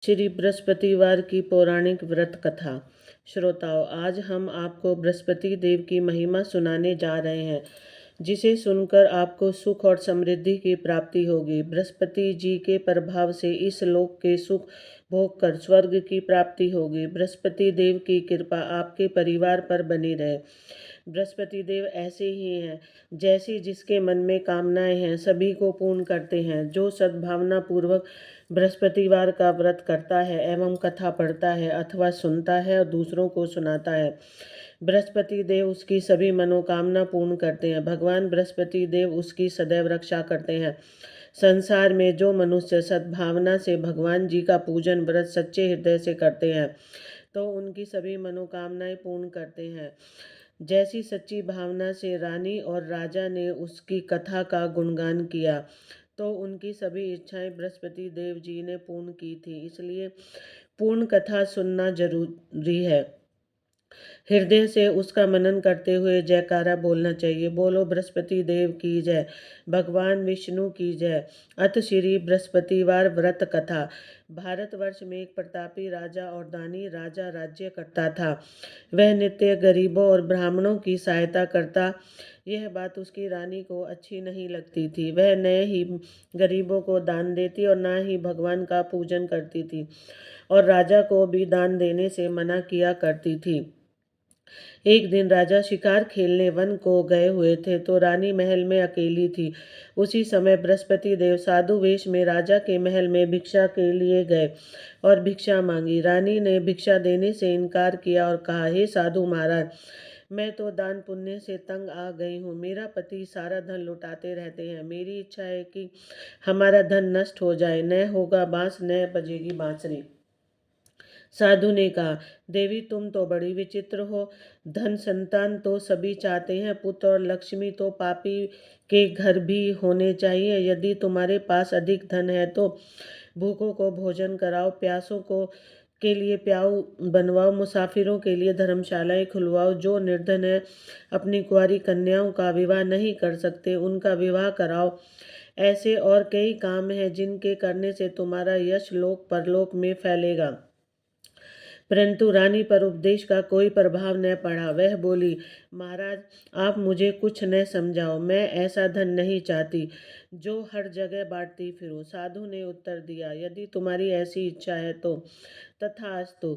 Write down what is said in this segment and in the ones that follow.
श्री बृहस्पतिवार की पौराणिक व्रत कथा। श्रोताओं, आज हम आपको बृहस्पति देव की महिमा सुनाने जा रहे हैं, जिसे सुनकर आपको सुख और समृद्धि की प्राप्ति होगी। बृहस्पति जी के प्रभाव से इस लोक के सुख भोग कर स्वर्ग की प्राप्ति होगी। बृहस्पति देव की कृपा आपके परिवार पर बनी रहे। बृहस्पति देव ऐसे ही हैं, जैसी जिसके मन में कामनाएं हैं सभी को पूर्ण करते हैं। जो सद्भावना पूर्वक बृहस्पतिवार का व्रत करता है एवं कथा पढ़ता है अथवा सुनता है और दूसरों को सुनाता है, बृहस्पति देव उसकी सभी मनोकामना पूर्ण करते हैं। भगवान बृहस्पति देव उसकी सदैव रक्षा करते हैं। संसार में जो मनुष्य सद्भावना से भगवान जी का पूजन व्रत सच्चे हृदय से करते हैं, तो उनकी सभी मनोकामनाएं पूर्ण करते हैं। जैसी सच्ची भावना से रानी और राजा ने उसकी कथा का गुणगान किया, तो उनकी सभी इच्छाएं बृहस्पति देव जी ने पूर्ण की थी। इसलिए पूर्ण कथा सुनना जरूरी है। हृदय से उसका मनन करते हुए जयकारा बोलना चाहिए। बोलो बृहस्पति देव की जय, भगवान विष्णु की जय। अथ श्री बृहस्पतिवार व्रत कथा। भारतवर्ष में एक प्रतापी राजा और दानी राजा राज्य करता था। वह नित्य गरीबों और ब्राह्मणों की सहायता करता। यह बात उसकी रानी को अच्छी नहीं लगती थी। वह न ही गरीबों को दान देती और न ही भगवान का पूजन करती थी, और राजा को भी दान देने से मना किया करती थी। एक दिन राजा शिकार खेलने वन को गए हुए थे, तो रानी महल में अकेली थी। उसी समय बृहस्पति देव साधु वेश में राजा के महल में भिक्षा के लिए गए और भिक्षा मांगी। रानी ने भिक्षा देने से इनकार किया और कहा, हे साधु महाराज, मैं तो दान पुण्य से तंग आ गई हूँ। मेरा पति सारा धन लुटाते रहते हैं। मेरी इच्छा है कि हमारा धन नष्ट हो जाए। न होगा बांस न बजेगी बांसुरी। साधु ने कहा, देवी तुम तो बड़ी विचित्र हो। धन संतान तो सभी चाहते हैं, पुत्र और लक्ष्मी तो पापी के घर भी होने चाहिए। यदि तुम्हारे पास अधिक धन है तो भूखों को भोजन कराओ, प्यासों को के लिए प्याऊ बनवाओ, मुसाफिरों के लिए धर्मशालाएं खुलवाओ। जो निर्धन है, अपनी कुंवारी कन्याओं का विवाह नहीं कर सकते, उनका विवाह कराओ। ऐसे और कई काम हैं जिनके करने से तुम्हारा यश लोक परलोक में फैलेगा। परंतु रानी पर उपदेश का कोई प्रभाव न पड़ा। वह बोली, महाराज, आप मुझे कुछ न समझाओ। मैं ऐसा धन नहीं चाहती जो हर जगह बांटती फिरूं। साधु ने उत्तर दिया, यदि तुम्हारी ऐसी इच्छा है तो तथास्तु।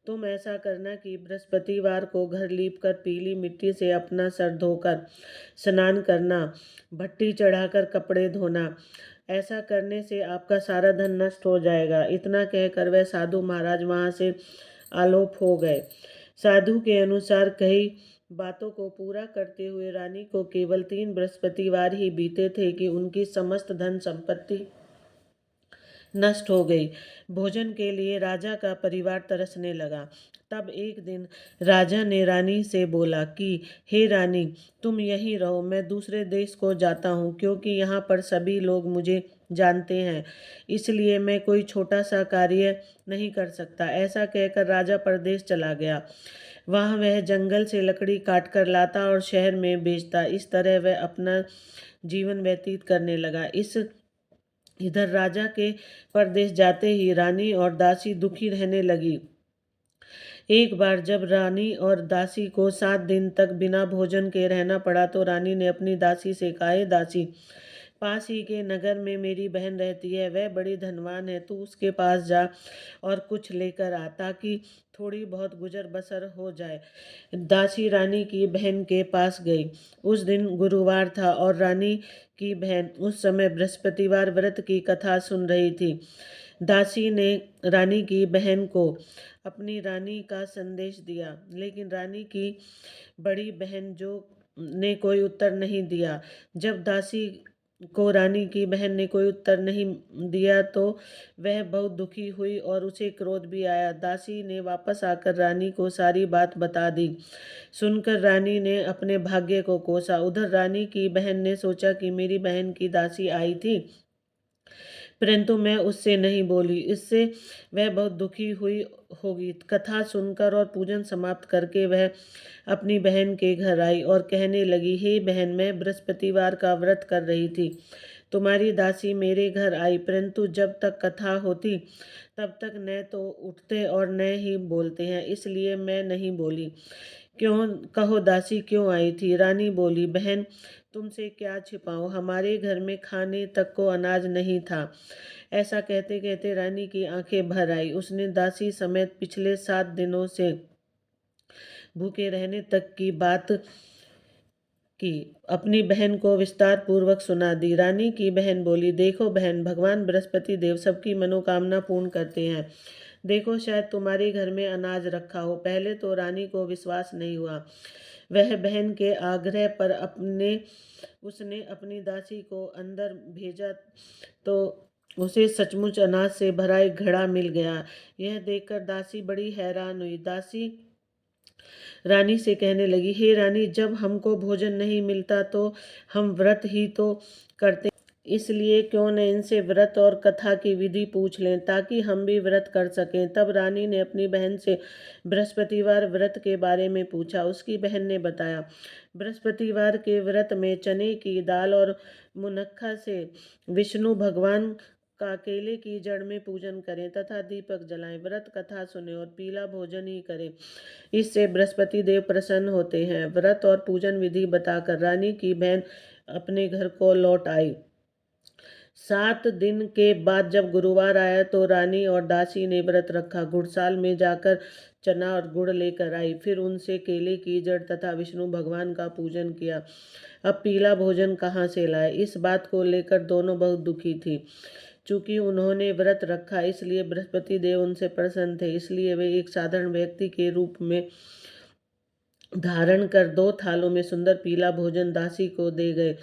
तुम ऐसा करना कि बृहस्पतिवार को घर लीप कर पीली मिट्टी से अपना सर धोकर स्नान करना, भट्टी चढ़ाकर कपड़े धोना। ऐसा करने से आपका सारा धन नष्ट हो जाएगा। इतना कहकर वह साधु महाराज वहां से आलोप हो गए। साधु के अनुसार कई बातों को पूरा करते हुए रानी को केवल 3 बृहस्पतिवार ही बीते थे कि उनकी समस्त धन संपत्ति नष्ट हो गई। भोजन के लिए राजा का परिवार तरसने लगा। तब एक दिन राजा ने रानी से बोला कि हे रानी, तुम यहीं रहो, मैं दूसरे देश को जाता हूँ, क्योंकि यहाँ पर सभी लोग मुझे जानते हैं। इसलिए मैं कोई छोटा सा कार्य नहीं कर सकता। ऐसा कहकर राजा परदेश चला गया। वहाँ वह जंगल से लकड़ी काट कर लाता और शहर में बेचता। इस तरह वह अपना जीवन व्यतीत करने लगा। इधर राजा के परदेश जाते ही रानी और दासी दुखी रहने लगी। एक बार जब रानी और दासी को 7 दिन तक बिना भोजन के रहना पड़ा, तो रानी ने अपनी दासी से कहा, हे दासी, पास ही के नगर में मेरी बहन रहती है, वह बड़ी धनवान है। तू उसके पास जा और कुछ लेकर आ, ताकि थोड़ी बहुत गुजर बसर हो जाए। दासी रानी की बहन के पास गई। उस दिन गुरुवार था और रानी की बहन उस समय बृहस्पतिवार व्रत की कथा सुन रही थी। दासी ने रानी की बहन को अपनी रानी का संदेश दिया, लेकिन रानी की बड़ी बहन जो ने कोई उत्तर नहीं दिया। जब दासी को रानी की बहन ने कोई उत्तर नहीं दिया, तो वह बहुत दुखी हुई और उसे क्रोध भी आया। दासी ने वापस आकर रानी को सारी बात बता दी। सुनकर रानी ने अपने भाग्य को कोसा। उधर रानी की बहन ने सोचा कि मेरी बहन की दासी आई थी, परंतु मैं उससे नहीं बोली, इससे वह बहुत दुखी हुई होगी। कथा सुनकर और पूजन समाप्त करके वह अपनी बहन के घर आई और कहने लगी, हे बहन, मैं बृहस्पतिवार का व्रत कर रही थी, तुम्हारी दासी मेरे घर आई, परंतु जब तक कथा होती तब तक न तो उठते और न ही बोलते हैं, इसलिए मैं नहीं बोली। क्यों कहो दासी क्यों आई थी? रानी बोली, बहन तुमसे क्या छिपाऊं, हमारे घर में खाने तक को अनाज नहीं था। ऐसा कहते कहते रानी की आंखें भर आई। उसने दासी समेत पिछले 7 दिनों से भूखे रहने तक की बात की अपनी बहन को विस्तार पूर्वक सुना दी। रानी की बहन बोली, देखो बहन, भगवान बृहस्पति देव सबकी मनोकामना पूर्ण करते हैं। देखो शायद तुम्हारे घर में अनाज रखा हो। पहले तो रानी को विश्वास नहीं हुआ। वह बहन के आग्रह पर उसने अपनी दासी को अंदर भेजा तो उसे सचमुच अनाज से भरा एक घड़ा मिल गया। यह देखकर दासी बड़ी हैरान हुई। दासी रानी से कहने लगी, हे रानी, जब हमको भोजन नहीं मिलता तो हम व्रत ही तो करते, इसलिए क्यों न इनसे व्रत और कथा की विधि पूछ लें ताकि हम भी व्रत कर सकें। तब रानी ने अपनी बहन से बृहस्पतिवार व्रत के बारे में पूछा। उसकी बहन ने बताया, बृहस्पतिवार के व्रत में चने की दाल और मुनक्खा से विष्णु भगवान का केले की जड़ में पूजन करें तथा दीपक जलाएं, व्रत कथा सुने और पीला भोजन ही करें। इससे बृहस्पति देव प्रसन्न होते हैं। व्रत और पूजन विधि बताकर रानी की बहन अपने घर को लौट आई। 7 दिन के बाद जब गुरुवार आया तो रानी और दासी ने व्रत रखा। गुड़साल में जाकर चना और गुड़ लेकर आई, फिर उनसे केले की जड़ तथा विष्णु भगवान का पूजन किया। अब पीला भोजन कहाँ से लाए, इस बात को लेकर दोनों बहुत दुखी थी। चूंकि उन्होंने व्रत रखा इसलिए बृहस्पति देव उनसे प्रसन्न थे, इसलिए वे एक साधारण व्यक्ति के रूप में धारण कर 2 थालों में सुंदर पीला भोजन दासी को दे गए।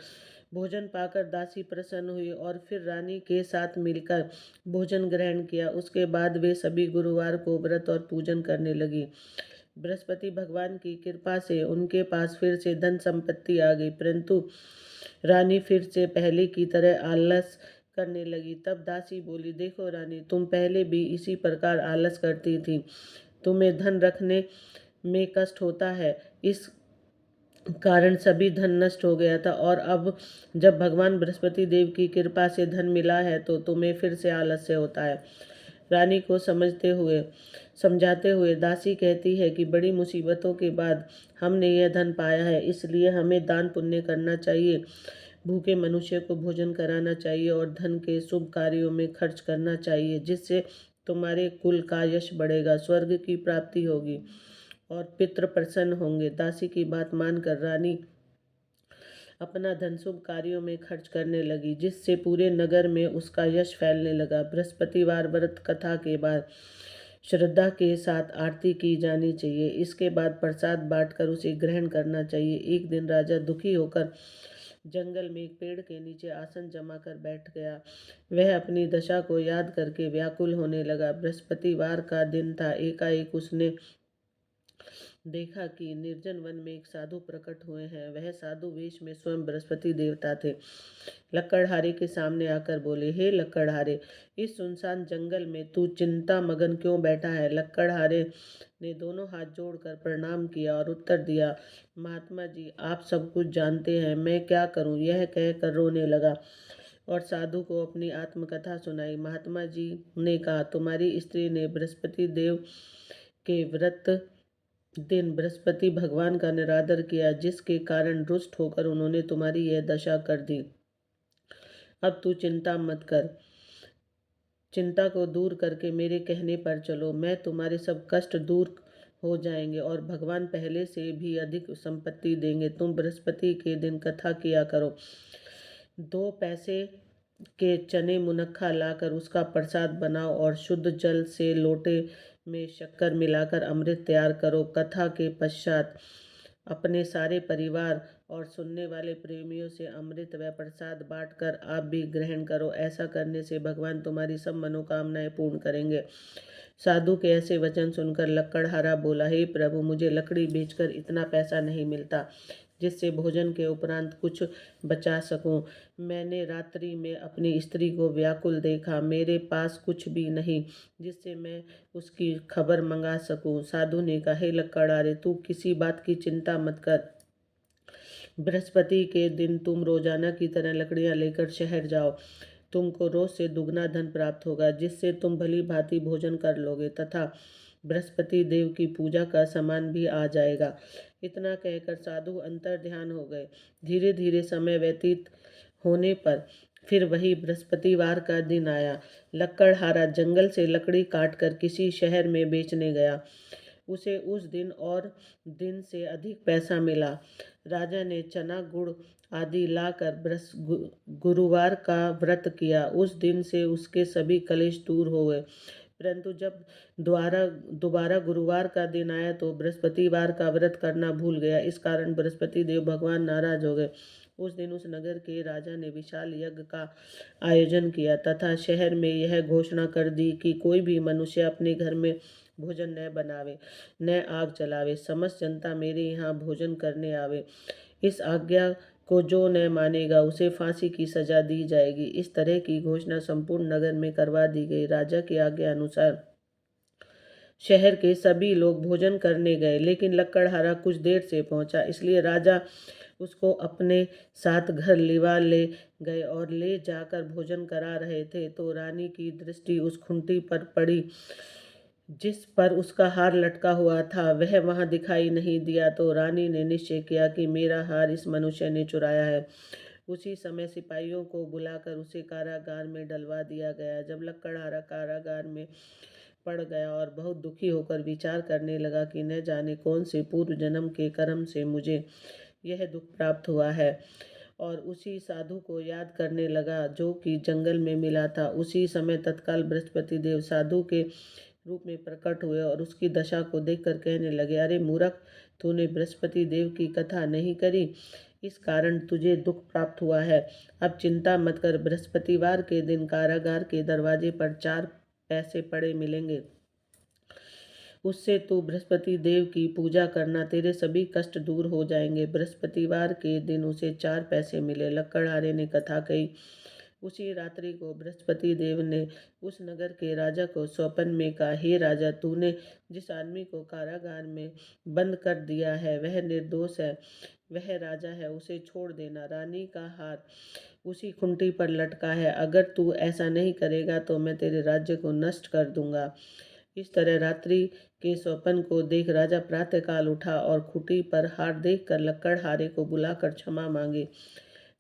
भोजन पाकर दासी प्रसन्न हुई और फिर रानी के साथ मिलकर भोजन ग्रहण किया। उसके बाद वे सभी गुरुवार को व्रत और पूजन करने लगी। बृहस्पति भगवान की कृपा से उनके पास फिर से धन संपत्ति आ गई, परंतु रानी फिर से पहले की तरह आलस करने लगी। तब दासी बोली, देखो रानी, तुम पहले भी इसी प्रकार आलस करती थी। तुम्हें धन रखने में कष्ट होता है, इस कारण सभी धन नष्ट हो गया था, और अब जब भगवान बृहस्पति देव की कृपा से धन मिला है तो तुम्हें फिर से आलस्य होता है। रानी को समझाते हुए दासी कहती है कि बड़ी मुसीबतों के बाद हमने यह धन पाया है, इसलिए हमें दान पुण्य करना चाहिए, भूखे मनुष्य को भोजन कराना चाहिए और धन के शुभ कार्यों में खर्च करना चाहिए, जिससे तुम्हारे कुल का यश बढ़ेगा, स्वर्ग की प्राप्ति होगी और पितृ प्रसन्न होंगे। दासी की बात मानकर रानी अपना धन शुभ कार्यों में खर्च करने लगी, जिससे पूरे नगर में उसका यश फैलने लगा। बृहस्पतिवार व्रत कथा के बाद श्रद्धा के साथ आरती की जानी चाहिए। इसके बाद प्रसाद बांटकर उसे ग्रहण करना चाहिए। एक दिन राजा दुखी होकर जंगल में एक पेड़ के नीचे आसन जमा कर बैठ गया। वह अपनी दशा को याद करके व्याकुल होने लगा। बृहस्पतिवार का दिन था। एकाएक उसने देखा कि निर्जन वन में एक साधु प्रकट हुए हैं। वह साधु वेश में स्वयं बृहस्पति देवता थे। लक्कड़हारे के सामने आकर बोले, हे लक्कड़हारे, इस सुनसान जंगल में तू चिंता मगन क्यों बैठा है? लक्कड़हारे ने दोनों हाथ जोड़कर प्रणाम किया और उत्तर दिया, महात्मा जी, आप सब कुछ जानते हैं, मैं क्या करूं? यह कहकर रोने लगा और साधु को अपनी आत्मकथा सुनाई। महात्मा जी ने कहा, तुम्हारी स्त्री ने बृहस्पति देव के व्रत दिन बृहस्पति भगवान का निरादर किया, जिसके कारण रुष्ट होकर उन्होंने तुम्हारी यह दशा कर दी। अब तू चिंता मत कर, चिंता को दूर करके मेरे कहने पर चलो, मैं तुम्हारे सब कष्ट दूर हो जाएंगे और भगवान पहले से भी अधिक संपत्ति देंगे। तुम बृहस्पति के दिन कथा किया करो। 2 पैसे के चने मुनक्खा लाकर उसका प्रसाद बनाओ और शुद्ध जल से लोटे में शक्कर मिलाकर अमृत तैयार करो। कथा के पश्चात अपने सारे परिवार और सुनने वाले प्रेमियों से अमृत व प्रसाद बांटकर आप भी ग्रहण करो। ऐसा करने से भगवान तुम्हारी सब मनोकामनाएं पूर्ण करेंगे। साधु के ऐसे वचन सुनकर लक्कड़हारा बोला, हे प्रभु, मुझे लकड़ी बेचकर इतना पैसा नहीं मिलता जिससे भोजन के उपरांत कुछ बचा सकूं। मैंने रात्रि में अपनी स्त्री को व्याकुल देखा, मेरे पास कुछ भी नहीं जिससे मैं उसकी खबर मंगा सकूं। साधु ने कहा, हे लक्कड़हारे, तू किसी बात की चिंता मत कर, बृहस्पति के दिन तुम रोजाना की तरह लकड़ियां लेकर शहर जाओ। तुमको रोज से दुगना धन प्राप्त होगा, जिससे तुम भली भांति भोजन कर लोगे तथा बृहस्पति देव की पूजा का सामान भी आ जाएगा। इतना कहकर साधु अंतर ध्यान हो गए। धीरे धीरे समय व्यतीत होने पर फिर वही बृहस्पतिवार का दिन आया। लक्कड़हारा जंगल से लकड़ी काटकर किसी शहर में बेचने गया। उसे उस दिन और दिन से अधिक पैसा मिला। राजा ने चना गुड़ आदि लाकर गुरुवार का व्रत किया। उस दिन से उसके सभी कलेश दूर हो गए। परंतु जब दोबारा गुरुवार का दिन आया तो बृहस्पतिवार का व्रत करना भूल गया। इस कारण बृहस्पति देव भगवान नाराज हो गए। उस दिन उस नगर के राजा ने विशाल यज्ञ का आयोजन किया तथा शहर में यह घोषणा कर दी कि कोई भी मनुष्य अपने घर में भोजन न बनावे, न आग जलावे। समस्त जनता मेरे यहाँ भोजन करने आवे। इस आज्ञा को जो न मानेगा उसे फांसी की सजा दी जाएगी। इस तरह की घोषणा संपूर्ण नगर में करवा दी गई। राजा की आज्ञा अनुसार शहर के सभी लोग भोजन करने गए, लेकिन लक्कड़हारा कुछ देर से पहुंचा, इसलिए राजा उसको अपने साथ घर लिवा ले गए और ले जाकर भोजन करा रहे थे तो रानी की दृष्टि उस खूंटी पर पड़ी जिस पर उसका हार लटका हुआ था। वह वहां दिखाई नहीं दिया तो रानी ने निश्चय किया कि मेरा हार इस मनुष्य ने चुराया है। उसी समय सिपाहियों को बुलाकर उसे कारागार में डलवा दिया गया। जब लक्कड़हारा कारागार में पड़ गया और बहुत दुखी होकर विचार करने लगा कि न जाने कौन से पूर्व जन्म के कर्म से मुझे यह दुख प्राप्त हुआ है, और उसी साधु को याद करने लगा जो कि जंगल में मिला था। उसी समय तत्काल बृहस्पति देव साधु के रूप में प्रकट हुए और उसकी दशा को देखकर कहने लगे, अरे मूर्ख, तूने बृहस्पति देव की कथा नहीं करी, इस कारण तुझे दुख प्राप्त हुआ है। अब चिंता मत कर, बृहस्पतिवार के दिन कारागार के दरवाजे पर 4 पैसे पड़े मिलेंगे। उससे तू बृहस्पति देव की पूजा करना, तेरे सभी कष्ट दूर हो जाएंगे। बृहस्पतिवार के दिन उसे 4 पैसे मिले। लक्कड़हारे ने कथा कही। उसी रात्रि को बृहस्पति देव ने उस नगर के राजा को स्वप्न में कहा, हे राजा, तूने जिस आदमी को कारागार में बंद कर दिया है वह निर्दोष है, वह राजा है, उसे छोड़ देना। रानी का हार उसी खूंटी पर लटका है। अगर तू ऐसा नहीं करेगा तो मैं तेरे राज्य को नष्ट कर दूंगा। इस तरह रात्रि के स्वप्न को देख राजा प्रातःकाल उठा और खूंटी पर हार देखकर लक्कड़हारे को बुलाकर क्षमा मांगी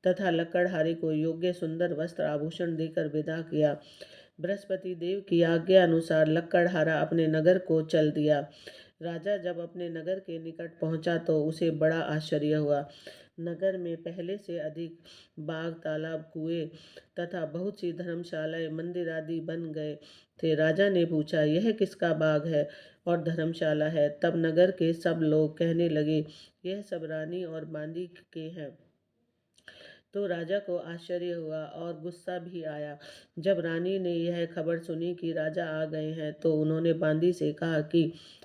तथा लक्कड़हारे को योग्य सुंदर वस्त्र आभूषण देकर विदा किया। बृहस्पति देव की आज्ञा अनुसार लक्कड़हारा अपने नगर को चल दिया। राजा जब अपने नगर के निकट पहुंचा तो उसे बड़ा आश्चर्य हुआ। नगर में पहले से अधिक बाग, तालाब, कुएं तथा बहुत सी धर्मशालाएं, मंदिर आदि बन गए थे। राजा ने पूछा, यह किसका बाग है और धर्मशाला है? तब नगर के सब लोग कहने लगे, यह सब रानी और बांदी के हैं। तो राजा को आश्चर्य हुआ और गुस्सा भी आया। जब रानी ने यह खबर सुनी कि राजा आ गए हैं तो उन्होंने बांदी से कहा कि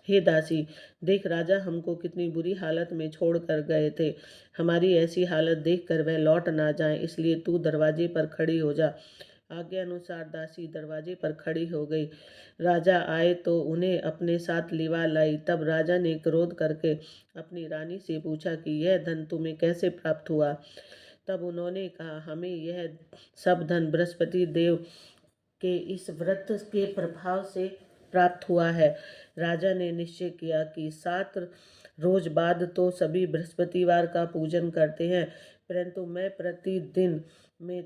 हे दासी, देख राजा हमको कितनी बुरी हालत में छोड़ कर गए थे। हमारी ऐसी हालत देखकर वह लौट ना जाए, इसलिए तू दरवाजे पर खड़ी हो जा। आज्ञा अनुसार दासी दरवाजे पर खड़ी हो गई। राजा आए तो उन्हें अपने साथ लिवा लाई। तब राजा ने क्रोध करके अपनी रानी से पूछा कि यह धन तुम्हें कैसे प्राप्त हुआ? तब उन्होंने कहा, हमें यह सब धन बृहस्पति देव के इस व्रत के प्रभाव से प्राप्त हुआ है। राजा ने निश्चय किया कि 7 रोज बाद तो सभी बृहस्पतिवार का पूजन करते हैं, परंतु मैं प्रतिदिन में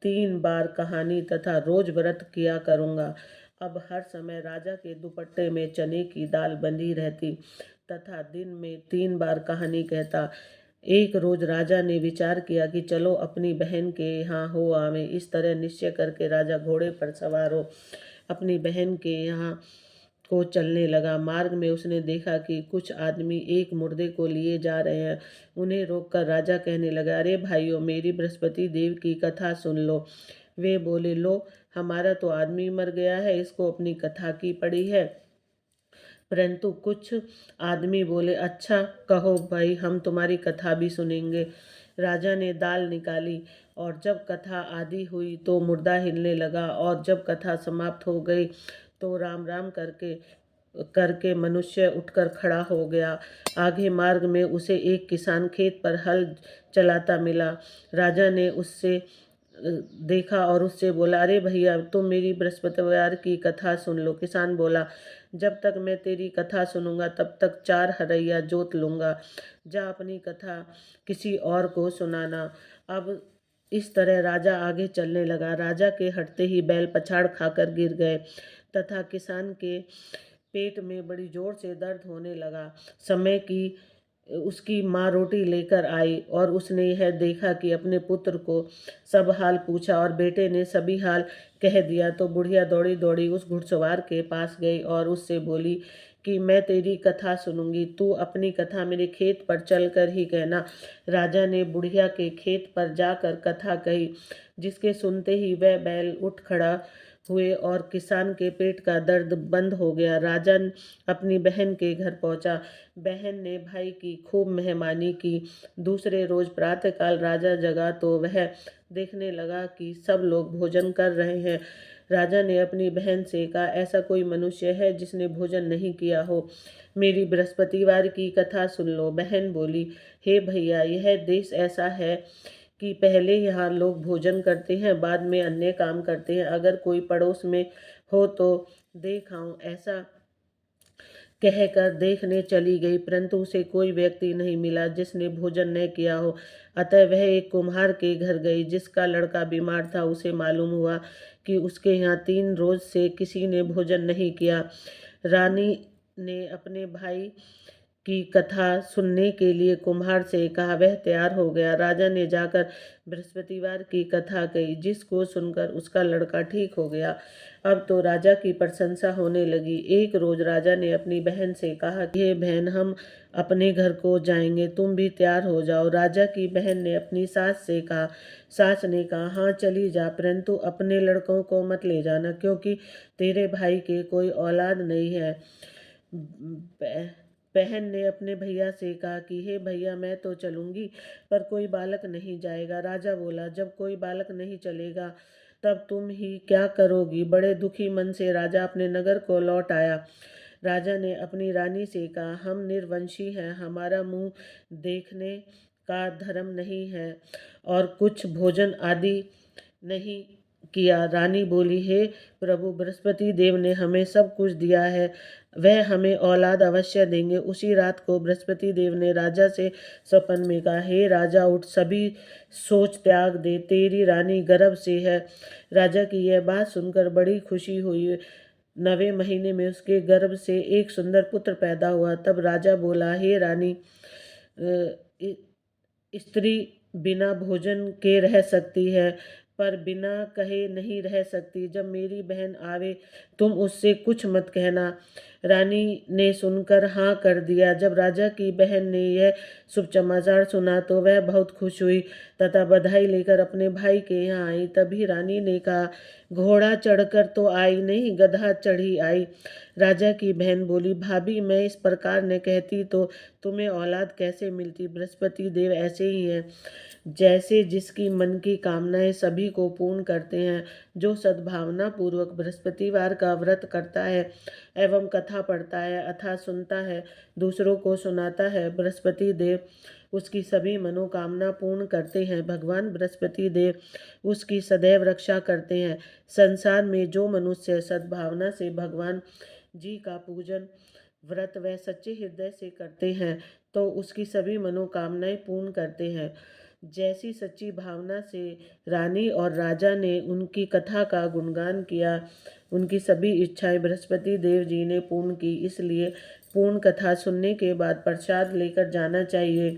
3 बार कहानी तथा रोज व्रत किया करूँगा। अब हर समय राजा के दुपट्टे में चने की दाल बंधी रहती तथा दिन में 3 बार कहानी कहता। एक रोज राजा ने विचार किया कि चलो अपनी बहन के यहाँ हो आवे। इस तरह निश्चय करके राजा घोड़े पर सवार हो अपनी बहन के यहाँ को चलने लगा। मार्ग में उसने देखा कि कुछ आदमी एक मुर्दे को लिए जा रहे हैं। उन्हें रोककर राजा कहने लगा, अरे भाइयों, मेरी बृहस्पति देव की कथा सुन लो। वे बोले, लो, हमारा तो आदमी मर गया है, इसको अपनी कथा की पड़ी है। परंतु कुछ आदमी बोले, अच्छा कहो भाई, हम तुम्हारी कथा भी सुनेंगे। राजा ने दाल निकाली और जब कथा आदि हुई तो मुर्दा हिलने लगा, और जब कथा समाप्त हो गई तो राम राम करके करके मनुष्य उठकर खड़ा हो गया। आगे मार्ग में उसे एक किसान खेत पर हल चलाता मिला। राजा ने उससे देखा और उससे बोला, अरे भैया, तुम मेरी बृहस्पतिवार की कथा सुन लो। किसान बोला, जब तक मैं तेरी कथा सुनूंगा तब तक 4 हरैया जोत लूंगा। जा अपनी कथा किसी और को सुनाना। अब इस तरह राजा आगे चलने लगा। राजा के हटते ही बैल पछाड़ खाकर गिर गए तथा किसान के पेट में बड़ी जोर से दर्द होने लगा। समय की उसकी माँ रोटी लेकर आई और उसने यह देखा कि अपने पुत्र को सब हाल पूछा और बेटे ने सभी हाल कह दिया तो बुढ़िया दौड़ी दौड़ी उस घुड़सवार के पास गई और उससे बोली कि मैं तेरी कथा सुनूंगी, तू अपनी कथा मेरे खेत पर चलकर ही कहना। राजा ने बुढ़िया के खेत पर जाकर कथा कही, जिसके सुनते ही वह बैल उठ खड़ा हुए और किसान के पेट का दर्द बंद हो गया। राजा अपनी बहन के घर पहुंचा। बहन ने भाई की खूब मेहमानी की। दूसरे रोज प्रातःकाल राजा जगा तो वह देखने लगा कि सब लोग भोजन कर रहे हैं। राजा ने अपनी बहन से कहा, ऐसा कोई मनुष्य है जिसने भोजन नहीं किया हो? मेरी बृहस्पतिवार की कथा सुन लो। बहन बोली, हे भैया, यह देश ऐसा है कि पहले यहाँ लोग भोजन करते हैं, बाद में अन्य काम करते हैं। अगर कोई पड़ोस में हो तो देख आऊं। ऐसा कहकर देखने चली गई, परंतु उसे कोई व्यक्ति नहीं मिला जिसने भोजन न किया हो। अतः वह एक कुम्हार के घर गई जिसका लड़का बीमार था। उसे मालूम हुआ कि उसके यहाँ 3 रोज से किसी ने भोजन नहीं किया। रानी ने अपने भाई की कथा सुनने के लिए कुम्हार से कहा। वह तैयार हो गया। राजा ने जाकर बृहस्पतिवार की कथा कही, जिसको सुनकर उसका लड़का ठीक हो गया। अब तो राजा की प्रशंसा होने लगी। एक रोज राजा ने अपनी बहन से कहा, ये बहन, हम अपने घर को जाएंगे, तुम भी तैयार हो जाओ। राजा की बहन ने अपनी सास से कहा। सास ने कहा, हाँ चली जा, परंतु अपने लड़कों को मत ले जाना, क्योंकि तेरे भाई के कोई औलाद नहीं है। बहन ने अपने भैया से कहा कि हे भैया, मैं तो चलूंगी, पर कोई बालक नहीं जाएगा। राजा बोला, जब कोई बालक नहीं चलेगा तब तुम ही क्या करोगी? बड़े दुखी मन से राजा अपने नगर को लौट आया। राजा ने अपनी रानी से कहा, हम निर्वंशी हैं, हमारा मुंह देखने का धर्म नहीं है और कुछ भोजन आदि नहीं किया। रानी बोली, हे प्रभु, बृहस्पति देव ने हमें सब कुछ दिया है, वह हमें औलाद अवश्य देंगे। उसी रात को बृहस्पति देव ने राजा से सपन में कहा, हे राजा, उठ, सभी सोच त्याग दे, तेरी रानी गर्भ से है। राजा की यह बात सुनकर बड़ी खुशी हुई। 9वें महीने में उसके गर्भ से एक सुंदर पुत्र पैदा हुआ। तब राजा बोला, हे रानी, स्त्री बिना भोजन के रह सकती है, पर बिना कहे नहीं रह सकती। जब मेरी बहन आवे तुम उससे कुछ मत कहना। रानी ने सुनकर हाँ कर दिया। जब राजा की बहन ने यह शुभ समाचार सुना तो वह बहुत खुश हुई तथा बधाई लेकर अपने भाई के यहाँ आई। तभी रानी ने कहा, घोड़ा चढ़कर तो आई नहीं, गधा चढ़ी आई। राजा की बहन बोली, भाभी, मैं इस प्रकार ने कहती तो तुम्हें औलाद कैसे मिलती? बृहस्पति देव ऐसे ही हैं, जैसे जिसकी मन की कामनाएं सभी को पूर्ण करते हैं। जो सद्भावना पूर्वक बृहस्पतिवार का व्रत करता है एवं कथा पढ़ता है अथवा सुनता है, दूसरों को सुनाता है, बृहस्पति देव उसकी सभी मनोकामना पूर्ण करते हैं। भगवान बृहस्पति देव उसकी सदैव रक्षा करते हैं। संसार में जो मनुष्य सद्भावना से भगवान जी का पूजन, व्रत व सच्चे हृदय से करते हैं तो उसकी सभी मनोकामनाएं पूर्ण करते हैं। जैसी सच्ची भावना से रानी और राजा ने उनकी कथा का गुणगान किया, उनकी सभी इच्छाएं बृहस्पति देव जी ने पूर्ण की। इसलिए पूर्ण कथा सुनने के बाद प्रसाद लेकर जाना चाहिए।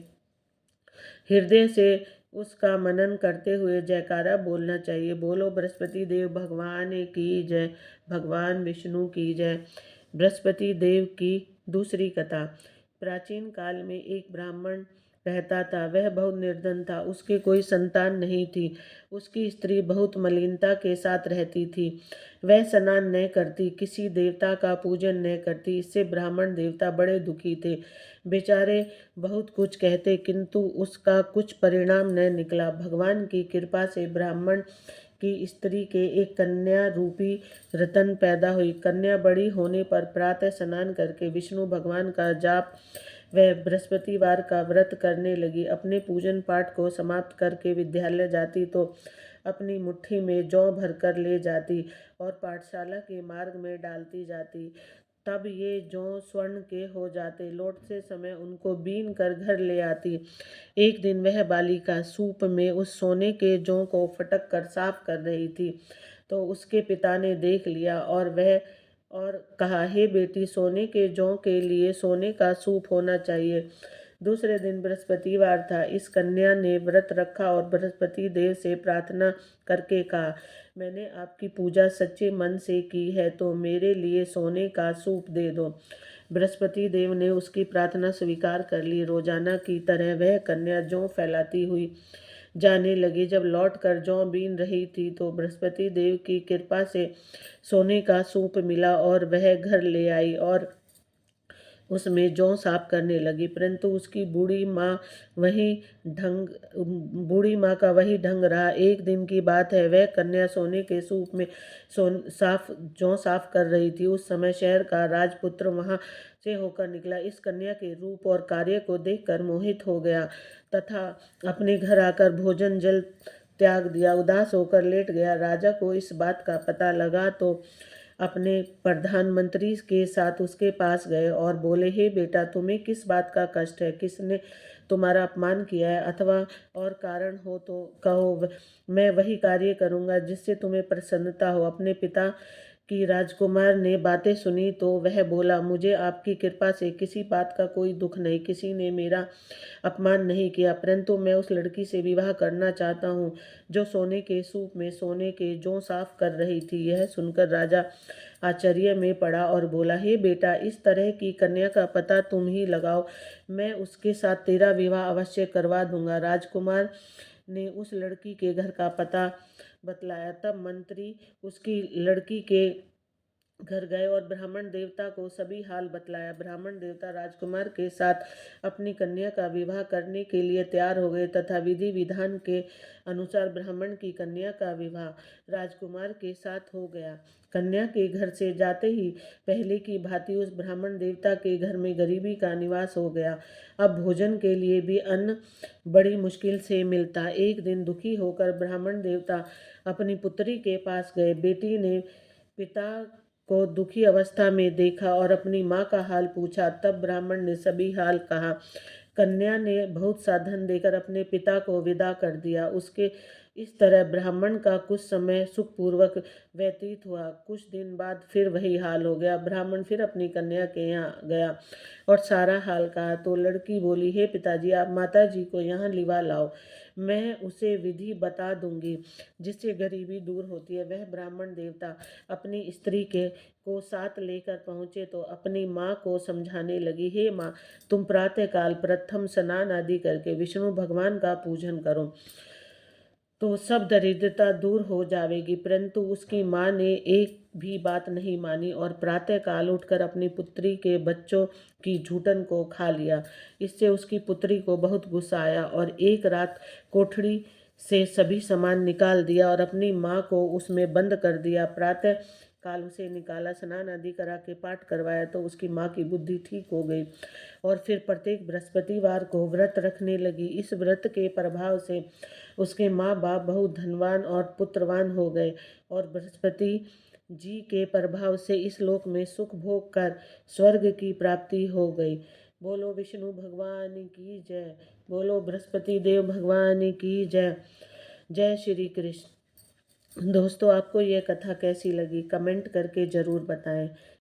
हृदय से उसका मनन करते हुए जयकारा बोलना चाहिए। बोलो बृहस्पति देव भगवान की जय, भगवान विष्णु की जय। बृहस्पति देव की दूसरी कथा। प्राचीन काल में एक ब्राह्मण रहता था। वह बहुत निर्धन था, उसके कोई संतान नहीं थी। उसकी स्त्री बहुत मलिनता के साथ रहती थी। वह स्नान न करती, किसी देवता का पूजन न करती। इससे ब्राह्मण देवता बड़े दुखी थे। बेचारे बहुत कुछ कहते, किंतु उसका कुछ परिणाम न निकला। भगवान की कृपा से ब्राह्मण की स्त्री के एक कन्या रूपी रतन पैदा हुई। कन्या बड़ी होने पर प्रातः स्नान करके विष्णु भगवान का जाप वह बृहस्पतिवार का व्रत करने लगी। अपने पूजन पाठ को समाप्त करके विद्यालय जाती तो अपनी मुट्ठी में जौ भरकर ले जाती और पाठशाला के मार्ग में डालती जाती। तब ये जौ स्वर्ण के हो जाते। लौटते समय उनको बीन कर घर ले आती। एक दिन वह बालिका सूप में उस सोने के जौ को फटक कर साफ कर रही थी तो उसके पिता ने देख लिया और कहा, हे बेटी, सोने के जौ के लिए सोने का सूप होना चाहिए। दूसरे दिन बृहस्पतिवार था। इस कन्या ने व्रत रखा और बृहस्पति देव से प्रार्थना करके कहा, मैंने आपकी पूजा सच्चे मन से की है तो मेरे लिए सोने का सूप दे दो। बृहस्पति देव ने उसकी प्रार्थना स्वीकार कर ली। रोजाना की तरह वह कन्या जौ फैलाती हुई जाने लगी। जब लौट कर जौ बीन रही थी तो बृहस्पति देव की कृपा से सोने का सूप मिला और वह घर ले आई और उसमें जौ साफ करने लगी। परंतु उसकी बूढ़ी माँ का वही ढंग रहा। एक दिन की बात है, वह कन्या सोने के सूप में जौ साफ कर रही थी। उस समय शहर का राजपुत्र वहां से होकर निकला। इस कन्या के रूप और कार्य को देखकर मोहित हो गया तथा अपने घर आकर भोजन जल त्याग दिया। उदास होकर लेट गया। राजा को इस बात का पता लगा तो अपने प्रधानमंत्री के साथ उसके पास गए और बोले, हे बेटा, तुम्हें किस बात का कष्ट है? किसने तुम्हारा अपमान किया है? अथवा और कारण हो तो कहो, मैं वही कार्य करूँगा जिससे तुम्हें प्रसन्नता हो। अपने पिता की राजकुमार ने बातें सुनी तो वह बोला, मुझे आपकी कृपा से किसी बात का कोई दुख नहीं। किसी ने मेरा अपमान नहीं किया, परंतु मैं उस लड़की से विवाह करना चाहता हूँ जो सोने के सूप में सोने के जौ साफ कर रही थी। यह सुनकर राजा आश्चर्य में पड़ा और बोला, हे बेटा, इस तरह की कन्या का पता तुम ही लगाओ, मैं उसके साथ तेरा विवाह अवश्य करवा दूंगा। राजकुमार ने उस लड़की के घर का पता बतलाया। तब मंत्री उसकी लड़की के घर गए और ब्राह्मण देवता को सभी हाल बतलाया। ब्राह्मण देवता राजकुमार के साथ अपनी कन्या का विवाह करने के लिए तैयार हो गए तथा विधि विधान के अनुसार ब्राह्मण की कन्या का विवाह राजकुमार के साथ हो गया। कन्या के घर से जाते ही पहले की भांति उस ब्राह्मण देवता के घर में गरीबी का निवास हो गया। अब भोजन के लिए भी अन्न बड़ी मुश्किल से मिलता। एक दिन दुखी होकर ब्राह्मण देवता अपनी पुत्री के पास गए। बेटी ने पिता को दुखी अवस्था में देखा और अपनी माँ का हाल पूछा। तब ब्राह्मण ने सभी हाल कहा। कन्या ने बहुत सा धन देकर अपने पिता को विदा कर दिया। उसके इस तरह ब्राह्मण का कुछ समय सुखपूर्वक व्यतीत हुआ। कुछ दिन बाद फिर वही हाल हो गया। ब्राह्मण फिर अपनी कन्या के यहाँ गया और सारा हाल कहा तो लड़की बोली, हे पिताजी, आप माता जी को यहाँ लिवा लाओ, मैं उसे विधि बता दूंगी जिससे गरीबी दूर होती है। वह ब्राह्मण देवता अपनी स्त्री को साथ लेकर पहुँचे तो अपनी माँ को समझाने लगी, हे माँ, तुम प्रातःकाल प्रथम स्नान आदि करके विष्णु भगवान का पूजन करो तो सब दरिद्रता दूर हो जाएगी। परंतु उसकी माँ ने एक भी बात नहीं मानी और प्रातःकाल उठकर अपनी पुत्री के बच्चों की झूठन को खा लिया। इससे उसकी पुत्री को बहुत गुस्सा आया और एक रात कोठरी से सभी सामान निकाल दिया और अपनी माँ को उसमें बंद कर दिया। प्रातः काल उसे निकाला, स्नान आदि करा के पाठ करवाया तो उसकी माँ की बुद्धि ठीक हो गई और फिर प्रत्येक बृहस्पतिवार को व्रत रखने लगी। इस व्रत के प्रभाव से उसके माँ बाप बहुत धनवान और पुत्रवान हो गए और बृहस्पति जी के प्रभाव से इस लोक में सुख भोग कर स्वर्ग की प्राप्ति हो गई। बोलो विष्णु भगवान की जय। बोलो बृहस्पति देव भगवान की जय। जय श्री कृष्ण। दोस्तों, आपको ये कथा कैसी लगी कमेंट करके ज़रूर बताएं।